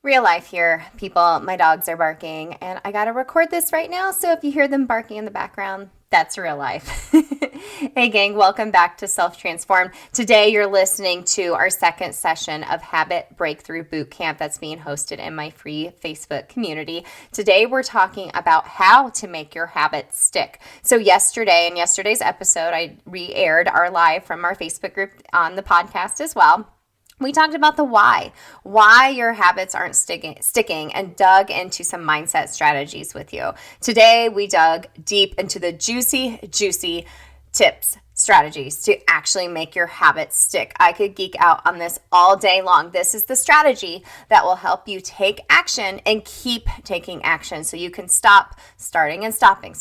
Real life here, people. My dogs are barking, and I got to record this right now. So if you hear them barking in the background, that's real life. Hey, gang, welcome back to Self Transformed. Today, you're listening to our second session of Habit Breakthrough Bootcamp that's being hosted in my free Facebook community. Today, we're talking about how to make your habits stick. So, yesterday, in yesterday's episode, I re-aired our live from our Facebook group on the podcast as well. We talked about the why your habits aren't sticking, and dug into some mindset strategies with you. Today, we dug deep into the juicy tips, strategies to actually make your habits stick. I could geek out on this all day long. This is the strategy that will help you take action and keep taking action so you can stop starting and stopping,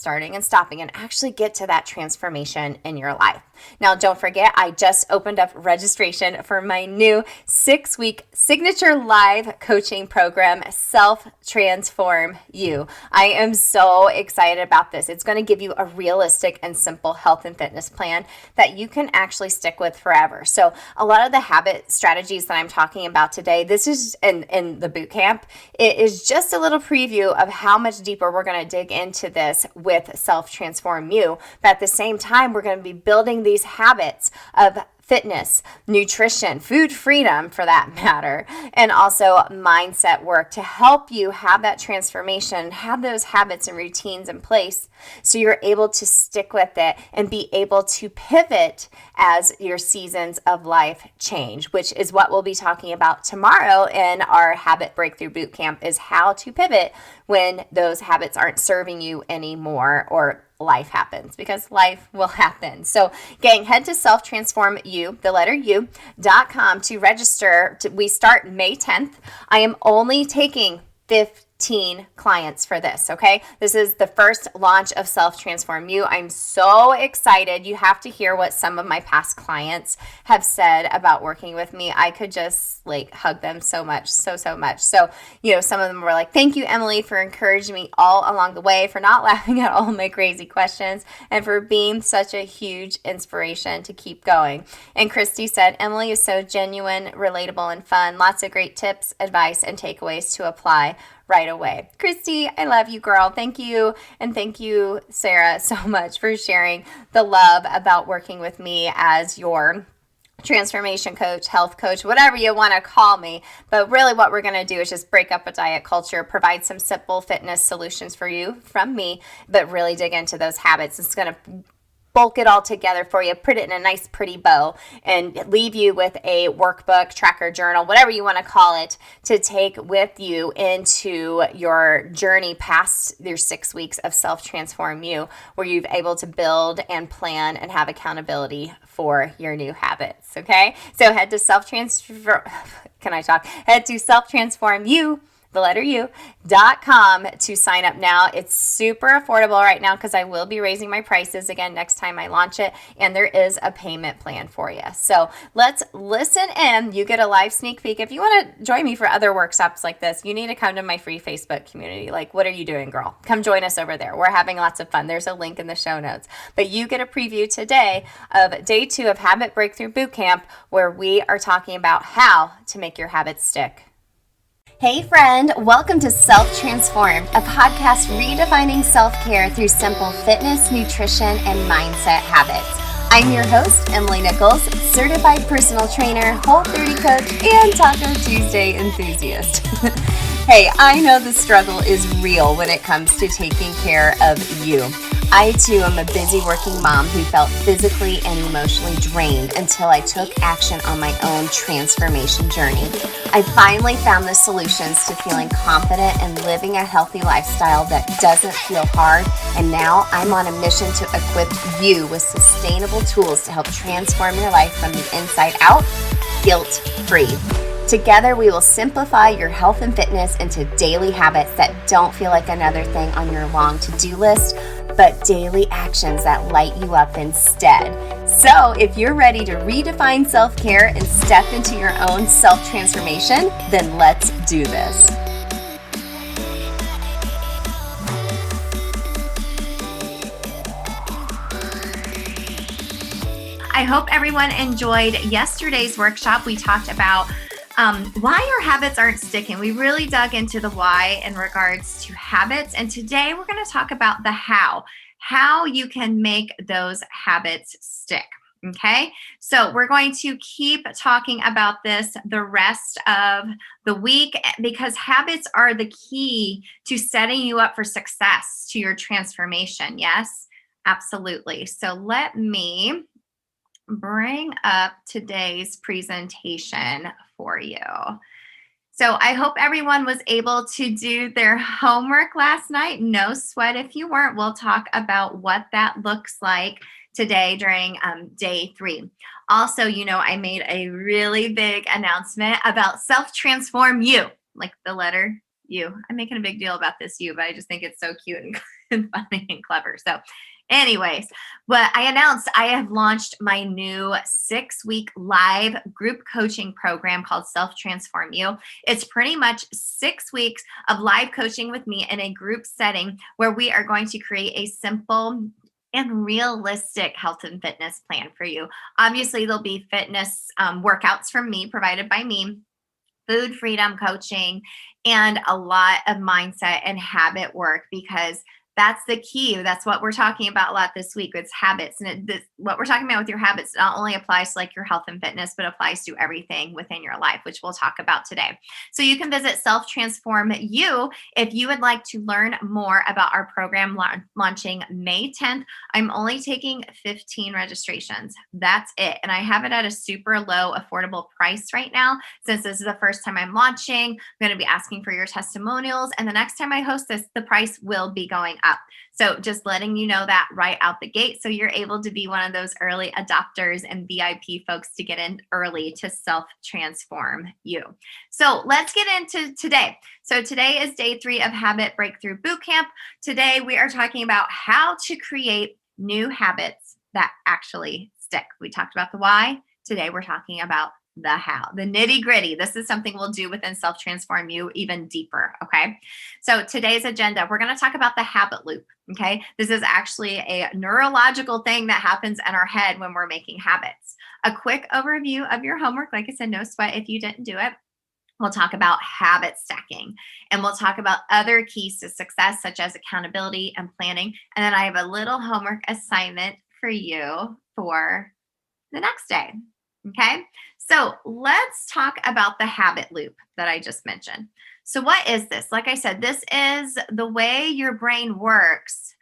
and actually get to that transformation in your life. Now, don't forget, I just opened up registration for my new 6-week signature live coaching program, Self Transform You. I am so excited about this. It's going to give you a realistic and simple health and fitness plan that you can actually stick with forever. So a lot of the habit strategies that I'm talking about today, this is in the boot camp, it is just a little preview of how much deeper we're going to dig into this with Self Transform You. But at the same time, we're going to be building these habits of fitness, nutrition, food freedom for that matter, and also mindset work to help you have that transformation, have those habits and routines in place so you're able to stick with it and be able to pivot as your seasons of life change, which is what we'll be talking about tomorrow in our Habit Breakthrough Bootcamp, is how to pivot when those habits aren't serving you anymore or life happens, because life will happen. So gang, head to selftransformu.com to register. We start May 10th. I am only taking 15 clients for this, okay? This is the first launch of Self Transform You. I'm so excited. You have to hear what some of my past clients have said about working with me. I could just hug them so much, so much. So, some of them were like, thank you, Emily, for encouraging me all along the way, for not laughing at all my crazy questions, and for being such a huge inspiration to keep going. And Christy said, Emily is so genuine, relatable, and fun. Lots of great tips, advice, and takeaways to apply right away. Christy, I love you, girl. Thank you. And thank you, Sarah, so much for sharing the love about working with me as your transformation coach, health coach, whatever you want to call me. But really what we're going to do is just break up a diet culture, provide some simple fitness solutions for you from me, but really dig into those habits. It's going to bulk it all together for you, put it in a nice pretty bow, and leave you with a workbook, tracker, journal, whatever you want to call it, to take with you into your journey past your 6 weeks of Self Transform You, where you've able to build and plan and have accountability for your new habits. Okay, so head to selftransformu.com to sign up now. It's super affordable right now because I will be raising my prices again next time I launch it, and there is a payment plan for you. So let's listen in. You get a live sneak peek. If you want to join me for other workshops like this, you need to come to my free Facebook community. What are you doing, girl? Come join us over there. We're having lots of fun. There's a link in the show notes. But you get a preview today of day 2 of Habit Breakthrough Bootcamp, where we are talking about how to make your habits stick. Hey friend, welcome to Self Transformed, a podcast redefining self-care through simple fitness, nutrition, and mindset habits. I'm your host, Emily Nichols, certified personal trainer, Whole30 coach, and Taco Tuesday enthusiast. Hey, I know the struggle is real when it comes to taking care of you. I too am a busy working mom who felt physically and emotionally drained until I took action on my own transformation journey. I finally found the solutions to feeling confident and living a healthy lifestyle that doesn't feel hard, and now I'm on a mission to equip you with sustainable tools to help transform your life from the inside out, guilt-free. Together, we will simplify your health and fitness into daily habits that don't feel like another thing on your long to-do list, but daily actions that light you up instead. So if you're ready to redefine self-care and step into your own self-transformation, then let's do this. I hope everyone enjoyed yesterday's workshop. We talked about Why our habits aren't sticking. We really dug into the why in regards to habits. And today we're going to talk about the how you can make those habits stick. Okay, so we're going to keep talking about this the rest of the week because habits are the key to setting you up for success, to your transformation. Yes, absolutely. So let me bring up today's presentation for you. So I hope everyone was able to do their homework last night. No sweat if you weren't. We'll talk about what that looks like today during day 3. Also, I made a really big announcement about Self-Transform You, like the letter U. I'm making a big deal about this U, but I just think it's so cute and funny and clever. So anyways, but I announced I have launched my new 6-week live group coaching program called Self-Transform You. It's pretty much 6 weeks of live coaching with me in a group setting where we are going to create a simple and realistic health and fitness plan for you. Obviously, there'll be fitness workouts from me, provided by me, food freedom coaching, and a lot of mindset and habit work because that's the key. That's what we're talking about a lot this week. It's habits. And what we're talking about with your habits not only applies to like your health and fitness, but applies to everything within your life, which we'll talk about today. So you can visit Self-Transform You if you would like to learn more about our program launching May 10th. I'm only taking 15 registrations. That's it. And I have it at a super low, affordable price right now. Since this is the first time I'm launching, I'm going to be asking for your testimonials. And the next time I host this, the price will be going up. So just letting you know that right out the gate. So you're able to be one of those early adopters and VIP folks to get in early to Self-Transform You. So let's get into today. So today is day 3 of Habit Breakthrough Bootcamp. Today we are talking about how to create new habits that actually stick. We talked about the why. Today we're talking about the how, the nitty gritty. This is something we'll do within Self-Transform You even deeper. Okay. So today's agenda, we're going to talk about the habit loop. Okay. This is actually a neurological thing that happens in our head when we're making habits. A quick overview of your homework. Like I said, no sweat if you didn't do it. We'll talk about habit stacking, and we'll talk about other keys to success, such as accountability and planning. And then I have a little homework assignment for you for the next day. Okay, so let's talk about the habit loop that I just mentioned. So what is this? Like I said, this is the way your brain works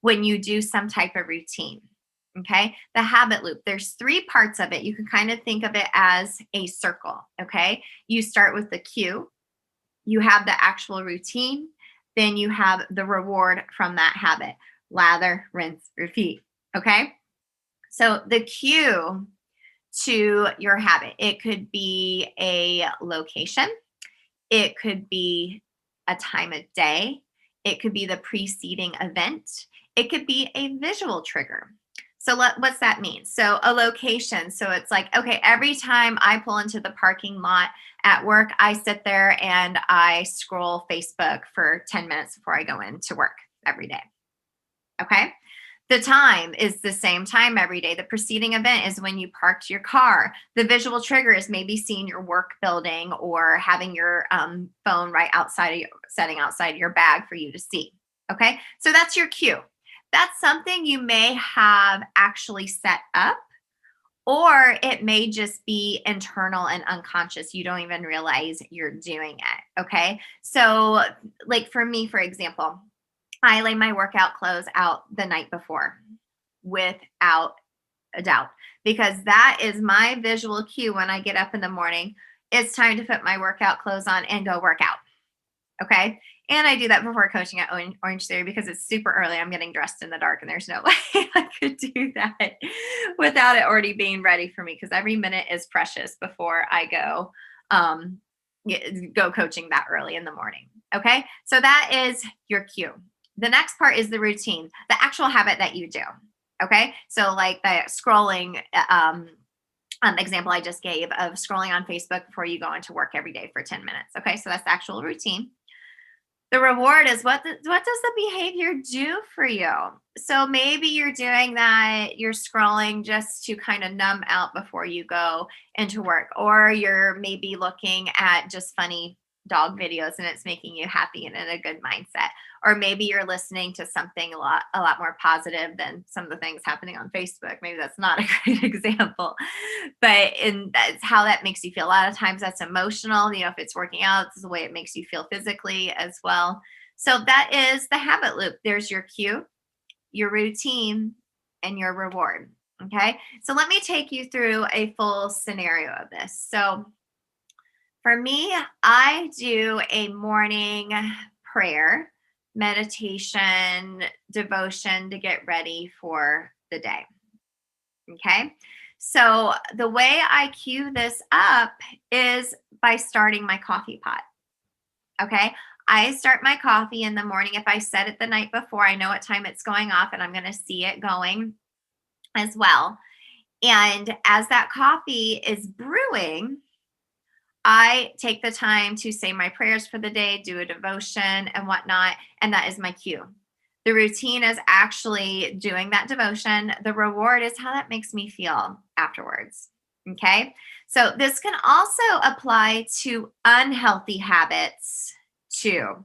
when you do some type of routine. Okay, the habit loop, there's 3 parts of it. You can kind of think of it as a circle. Okay, you start with the cue, you have the actual routine, then you have the reward from that habit. Lather, rinse, repeat. Okay, so the cue to your habit. It could be a location. It could be a time of day. It could be the preceding event. It could be a visual trigger. So what's that mean? So a location. So it's like, okay, every time I pull into the parking lot at work, I sit there and I scroll Facebook for 10 minutes before I go into work every day. Okay. The time is the same time every day. The preceding event is when you parked your car. The visual trigger is maybe seeing your work building or having your phone right outside of you, setting outside your bag for you to see. Okay, so that's your cue. That's something you may have actually set up, or it may just be internal and unconscious. You don't even realize you're doing it. Okay, so like for me, for example, I lay my workout clothes out the night before without a doubt, because that is my visual cue when I get up in the morning. It's time to put my workout clothes on and go work out. Okay. And I do that before coaching at Orange Theory because it's super early. I'm getting dressed in the dark and there's no way I could do that without it already being ready for me, because every minute is precious before I go coaching that early in the morning. Okay. So that is your cue. The next part is the routine, the actual habit that you do. Okay. So like the scrolling example I just gave of scrolling on Facebook before you go into work every day for 10 minutes. Okay. So that's the actual routine. The reward is what does the behavior do for you? So maybe you're doing that, you're scrolling just to kind of numb out before you go into work, or you're maybe looking at just funny dog videos and it's making you happy and in a good mindset. Or maybe you're listening to something a lot more positive than some of the things happening on Facebook. Maybe that's not a great example, but that's how that makes you feel. A lot of times that's emotional. If it's working out, it's the way it makes you feel physically as well. So that is the habit loop. There's your cue, your routine, and your reward. Okay. So let me take you through a full scenario of this. So for me, I do a morning prayer, meditation, devotion to get ready for the day. Okay. So the way I cue this up is by starting my coffee pot. Okay. I start my coffee in the morning. If I set it the night before, I know what time it's going off and I'm going to see it going as well. And as that coffee is brewing, I take the time to say my prayers for the day, do a devotion and whatnot. And that is my cue. The routine is actually doing that devotion. The reward is how that makes me feel afterwards. Okay. So this can also apply to unhealthy habits too.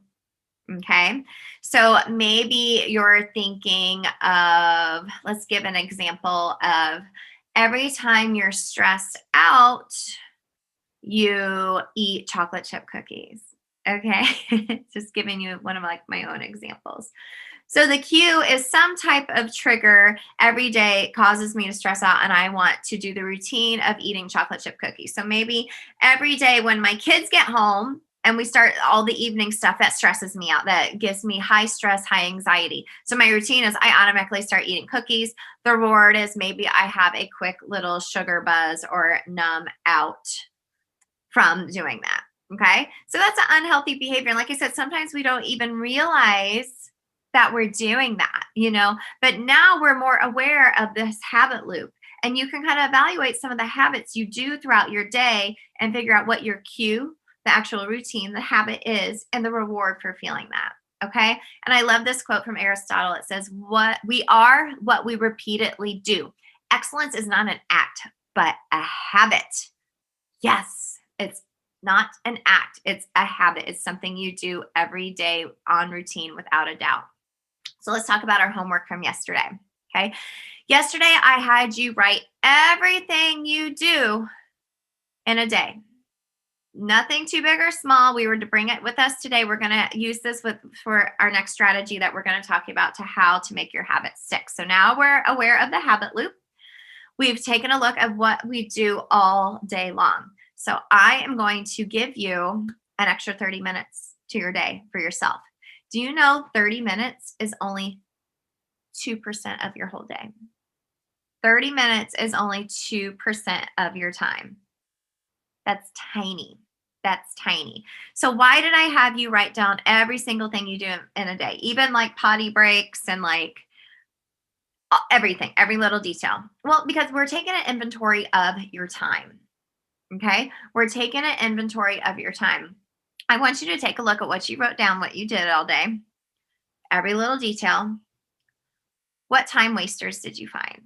Okay. So maybe you're thinking of, let's give an example of every time you're stressed out, you eat chocolate chip cookies. Okay. Just giving you one of my own examples. So the cue is some type of trigger every day causes me to stress out and I want to do the routine of eating chocolate chip cookies. So maybe every day when my kids get home and we start all the evening stuff, that stresses me out. That gives me high stress, high anxiety. So my routine is I automatically start eating cookies. The reward is maybe I have a quick little sugar buzz or numb out from doing that. Okay. So that's an unhealthy behavior. And like I said, sometimes we don't even realize that we're doing that, but now we're more aware of this habit loop and you can kind of evaluate some of the habits you do throughout your day and figure out what your cue, the actual routine, the habit is, and the reward for feeling that. Okay. And I love this quote from Aristotle. It says, "What we are, what we repeatedly do. Excellence is not an act, but a habit." Yes. It's not an act. It's a habit. It's something you do every day on routine without a doubt. So let's talk about our homework from yesterday. Okay. Yesterday, I had you write everything you do in a day. Nothing too big or small. We were to bring it with us today. We're going to use this for our next strategy that we're going to talk about to how to make your habits stick. So now we're aware of the habit loop. We've taken a look at what we do all day long. So I am going to give you an extra 30 minutes to your day for yourself. Do you know 30 minutes is only 2% of your whole day? 30 minutes is only 2% of your time. That's tiny. That's tiny. So why did I have you write down every single thing you do in a day, even like potty breaks and like everything, every little detail? Well, because we're taking an inventory of your time. Okay. We're taking an inventory of your time. I want you to take a look at what you wrote down, what you did all day, every little detail. What time wasters did you find?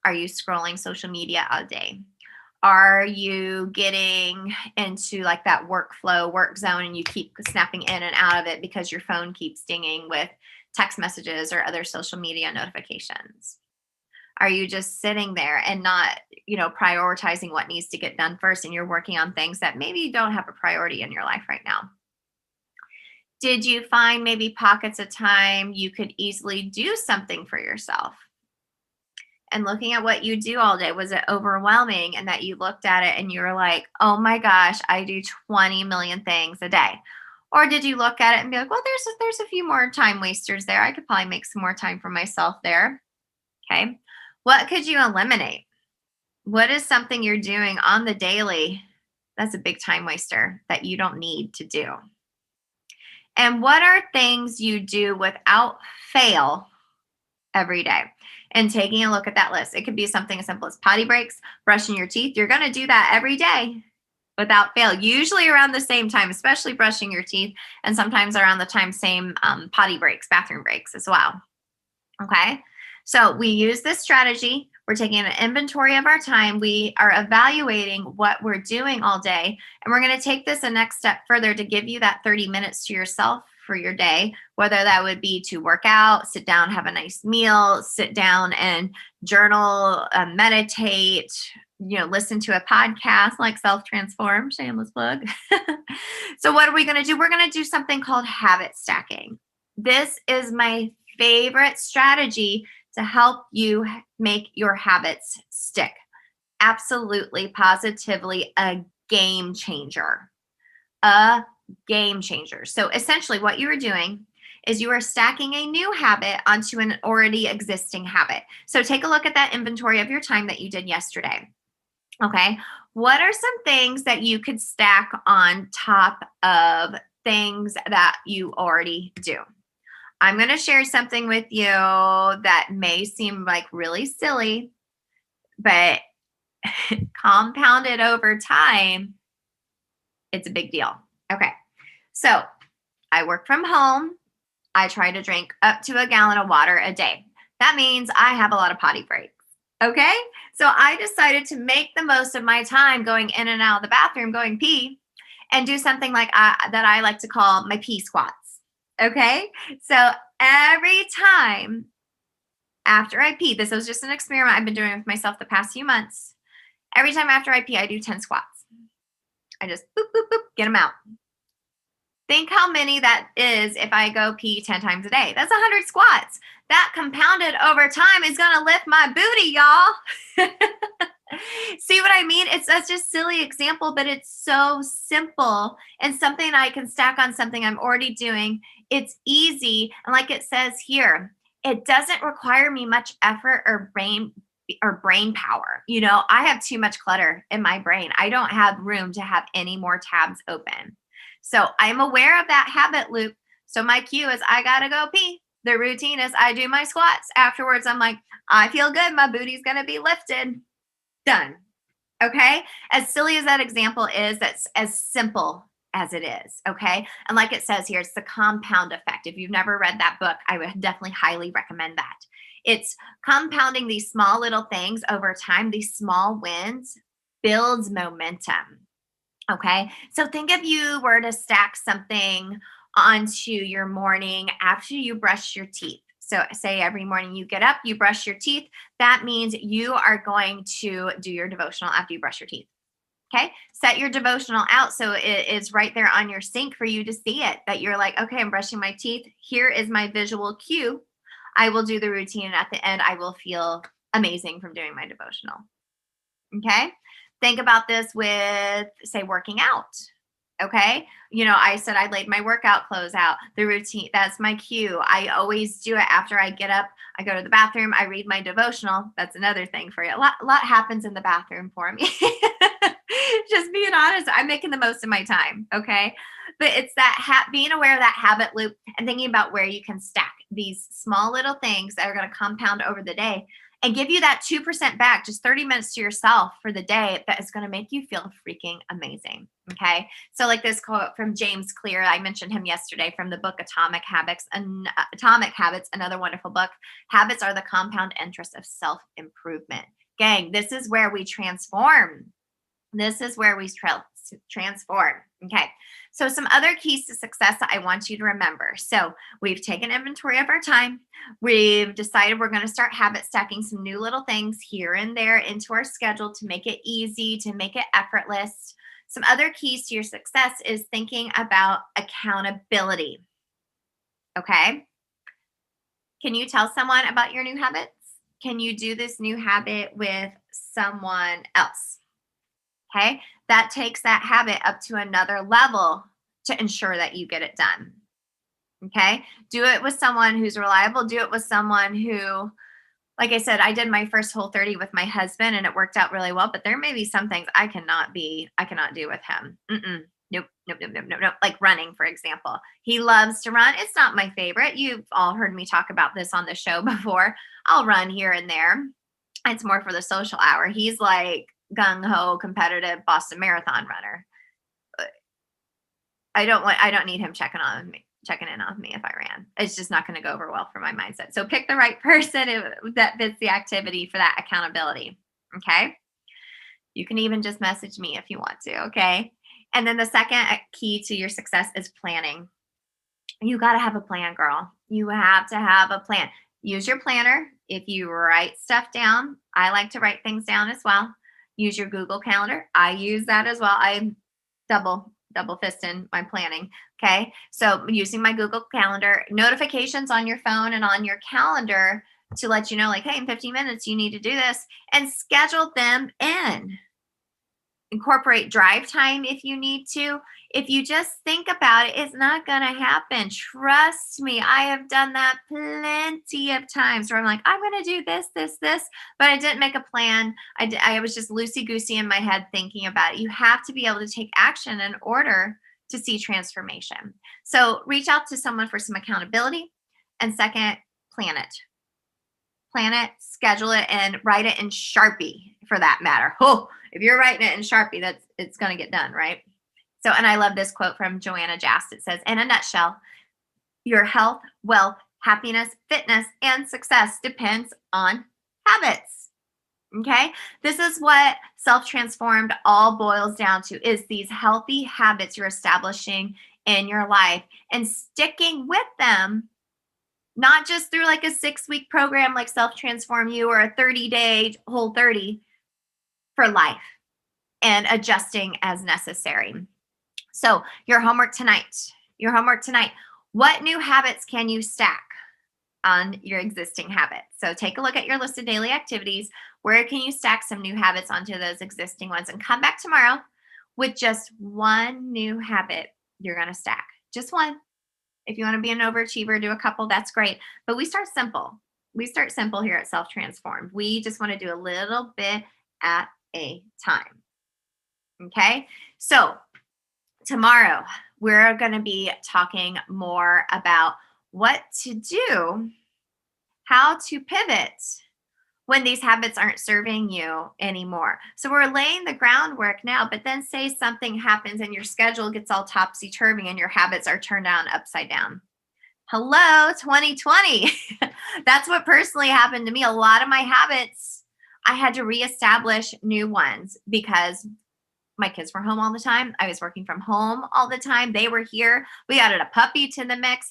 Are you scrolling social media all day? Are you getting into like that workflow, work zone, and you keep snapping in and out of it because your phone keeps dinging with text messages or other social media notifications? Are you just sitting there and not, prioritizing what needs to get done first and you're working on things that maybe you don't have a priority in your life right now? Did you find maybe pockets of time you could easily do something for yourself? And looking at what you do all day, was it overwhelming and that you looked at it and you were like, oh my gosh, I do 20 million things a day? Or did you look at it and be like, well, there's a few more time wasters there. I could probably make some more time for myself there. Okay. What could you eliminate? What is something you're doing on the daily that's a big time waster that you don't need to do? And what are things you do without fail every day? And taking a look at that list. It could be something as simple as potty breaks, brushing your teeth. You're going to do that every day. without fail, usually around the same time, especially brushing your teeth, and sometimes around the same potty breaks, bathroom breaks as well. Okay. So we use this strategy. We're taking an inventory of our time. We are evaluating what we're doing all day. And we're going to take this a next step further to give you that 30 minutes to yourself for your day, whether that would be to work out, sit down, have a nice meal, sit down and journal, meditate, listen to a podcast like Self Transform, shameless plug. So what are we going to do? We're going to do something called habit stacking. This is my favorite strategy to help you make your habits stick. Absolutely, positively a game changer. A game changer. So essentially what you are doing is you are stacking a new habit onto an already existing habit. So take a look at that inventory of your time that you did yesterday. Okay. What are some things that you could stack on top of things that you already do? I'm going to share something with you that may seem like really silly, but compounded over time, it's a big deal. Okay. So I work from home. I try to drink up to a gallon of water a day. That means I have a lot of potty breaks. Okay. So I decided to make the most of my time going in and out of the bathroom, going pee, and do something like that I like to call my pee squats. Okay. So every time after I pee, this was just an experiment I've been doing with myself the past few months. Every time after I pee, I do 10 squats. I just boop, boop, boop, get them out. Think how many that is if I go pee 10 times a day. That's 100 squats. That compounded over time is going to lift my booty, y'all. See what I mean? It's such a silly example, but it's so simple and something I can stack on something I'm already doing. It's easy. And like it says here, it doesn't require me much effort or brain power. I have too much clutter in my brain. I don't have room to have any more tabs open. So I'm aware of that habit loop. So my cue is I got to go pee. The routine is I do my squats. Afterwards, I'm like, I feel good. My booty's going to be lifted. Done. Okay. As silly as that example is, that's as simple as it is. Okay. And like it says here, it's the compound effect. If you've never read that book, I would definitely highly recommend that. It's compounding these small little things over time. These small wins builds momentum. Okay. So think if you were to stack something onto your morning after you brush your teeth. So say every morning you get up, you brush your teeth. That means you are going to do your devotional after you brush your teeth. Okay. Set your devotional out so it is right there on your sink for you to see it, that you're like, okay, I'm brushing my teeth. Here is my visual cue. I will do the routine. And at the end, I will feel amazing from doing my devotional. Okay. Think about this with, say, working out. Okay. I said I laid my workout clothes out. The routine, that's my cue. I always do it after I get up. I go to the bathroom. I read my devotional. That's another thing for you. A lot happens in the bathroom for me. Just being honest, I'm making the most of my time. Okay. But it's that being aware of that habit loop and thinking about where you can stack these small little things that are going to compound over the day and give you that 2% back, just 30 minutes to yourself for the day that is going to make you feel freaking amazing. Okay. So like this quote from James Clear, I mentioned him yesterday from the book Atomic Habits, another wonderful book. Habits are the compound interest of self-improvement. Gang, this is where we transform. This is where we transform. Okay. So some other keys to success that I want you to remember. So we've taken inventory of our time. We've decided we're going to start habit stacking some new little things here and there into our schedule to make it easy, to make it effortless. Some other keys to your success is thinking about accountability. Okay. Can you tell someone about your new habits? Can you do this new habit with someone else? Okay. That takes that habit up to another level to ensure that you get it done. Okay. Do it with someone who's reliable. Do it with someone who, like I said, I did my first Whole30 with my husband and it worked out really well, but there may be some things I cannot do with him. Nope. Like running, for example. He loves to run. It's not my favorite. You've all heard me talk about this on the show before. I'll run here and there. It's more for the social hour. He's like, gung-ho competitive Boston Marathon runner. I don't need him checking in on me if I ran. It's just not going to go over well for my mindset. So pick the right person that fits the activity for that accountability. Okay. You can even just message me if you want to. Okay. And then the second key to your success is planning. You got to have a plan, girl. You have to have a plan. Use your planner. If you write stuff down, I like to write things down as well. Use your Google Calendar. I use that as well. I double fist in my planning. Okay. So using my Google Calendar, notifications on your phone and on your calendar to let you know, like, hey, in 15 minutes, you need to do this, and schedule them in. Incorporate drive time if you need to. If you just think about it, it's not going to happen. Trust me, I have done that plenty of times where I'm like, I'm going to do this, but I didn't make a plan. I was just loosey-goosey in my head thinking about it. You have to be able to take action in order to see transformation. So reach out to someone for some accountability. And second, plan it. Plan it, schedule it, and write it in Sharpie for that matter. Oh, if you're writing it in Sharpie, it's going to get done, right? So, and I love this quote from Joanna Jast. It says, in a nutshell, your health, wealth, happiness, fitness, and success depends on habits. Okay. This is what self-transformed all boils down to, is these healthy habits you're establishing in your life and sticking with them. Not just through like a 6-week program like Self-Transform You or a 30-day Whole30 for life, and adjusting as necessary. So your homework tonight, what new habits can you stack on your existing habits? So take a look at your list of daily activities. Where can you stack some new habits onto those existing ones? And come back tomorrow with just one new habit you're going to stack. Just one. If you want to be an overachiever, do a couple, that's great. But we start simple. We start simple here at Self-Transformed. We just want to do a little bit at a time. Okay? So tomorrow, we're going to be talking more about what to do, how to pivot when these habits aren't serving you anymore. So we're laying the groundwork now, but then say something happens and your schedule gets all topsy-turvy and your habits are turned on upside down. Hello, 2020. That's what personally happened to me. A lot of my habits, I had to reestablish new ones because my kids were home all the time. I was working from home all the time. They were here. We added a puppy to the mix.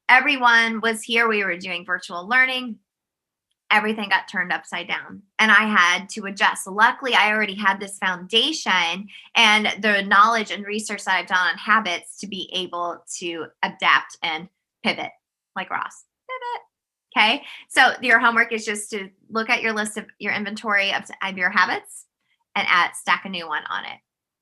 Everyone was here. We were doing virtual learning. Everything got turned upside down and I had to adjust. Luckily, I already had this foundation and the knowledge and research that I've done on habits to be able to adapt and pivot, like Ross. Pivot. Okay. So your homework is just to look at your list of your inventory of your habits and stack a new one on it.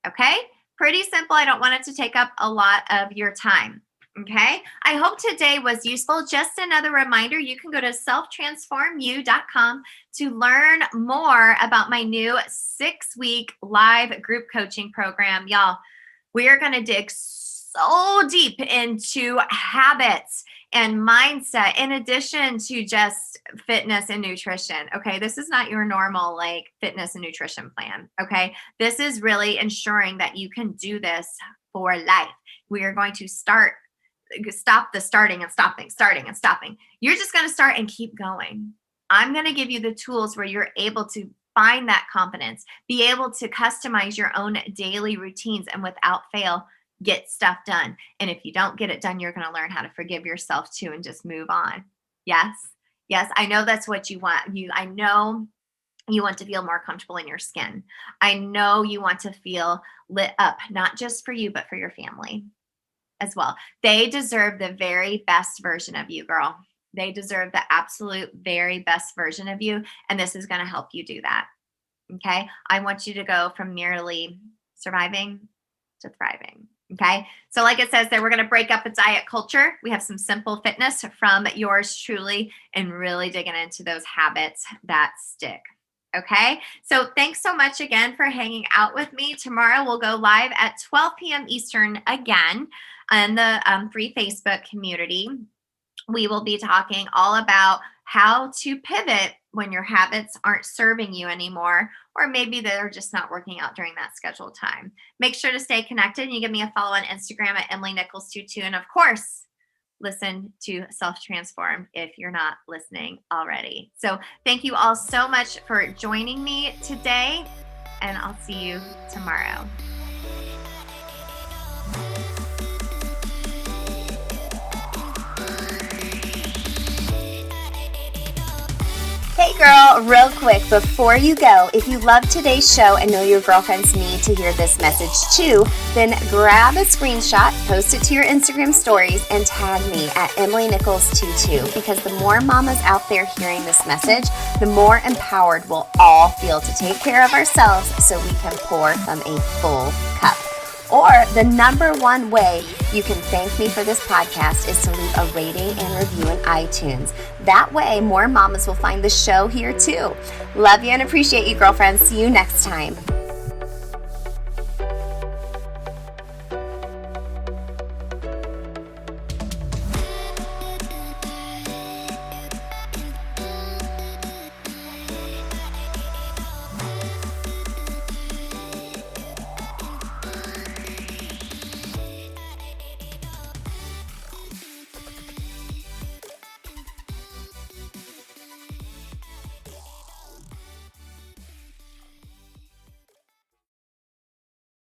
Okay. Pretty simple. I don't want it to take up a lot of your time. Okay. I hope today was useful. Just another reminder, you can go to selftransformu.com to learn more about my new 6-week live group coaching program. Y'all, we are going to dig so deep into habits and mindset in addition to just fitness and nutrition. Okay. This is not your normal like fitness and nutrition plan. Okay. This is really ensuring that you can do this for life. We are going to stop the starting and stopping. You're just going to start and keep going. I'm going to give you the tools where you're able to find that confidence, be able to customize your own daily routines, and without fail, get stuff done. And if you don't get it done, you're going to learn how to forgive yourself too and just move on. Yes. I know that's what you want. I know you want to feel more comfortable in your skin. I know you want to feel lit up, not just for you, but for your family as well. They deserve the very best version of you, girl. They deserve the absolute very best version of you. And this is going to help you do that. Okay. I want you to go from merely surviving to thriving. Okay. So like it says there, we're going to break up a diet culture. We have some simple fitness from yours truly and really digging into those habits that stick. Okay. So thanks so much again for hanging out with me. Tomorrow we'll go live at 12 p.m. Eastern again on the free Facebook community. We will be talking all about how to pivot when your habits aren't serving you anymore, or maybe they're just not working out during that scheduled time. Make sure to stay connected. You give me a follow on Instagram at EmilyNichols22. And of course, listen to Self Transform if you're not listening already. So thank you all so much for joining me today, and I'll see you tomorrow. Hey girl, real quick, before you go, if you love today's show and know your girlfriends need to hear this message too, then grab a screenshot, post it to your Instagram stories, and tag me at EmilyNichols22, because the more mamas out there hearing this message, the more empowered we'll all feel to take care of ourselves so we can pour from a full cup. Or the number one way you can thank me for this podcast is to leave a rating and review in iTunes. That way, more mamas will find the show here too. Love you and appreciate you, girlfriends. See you next time.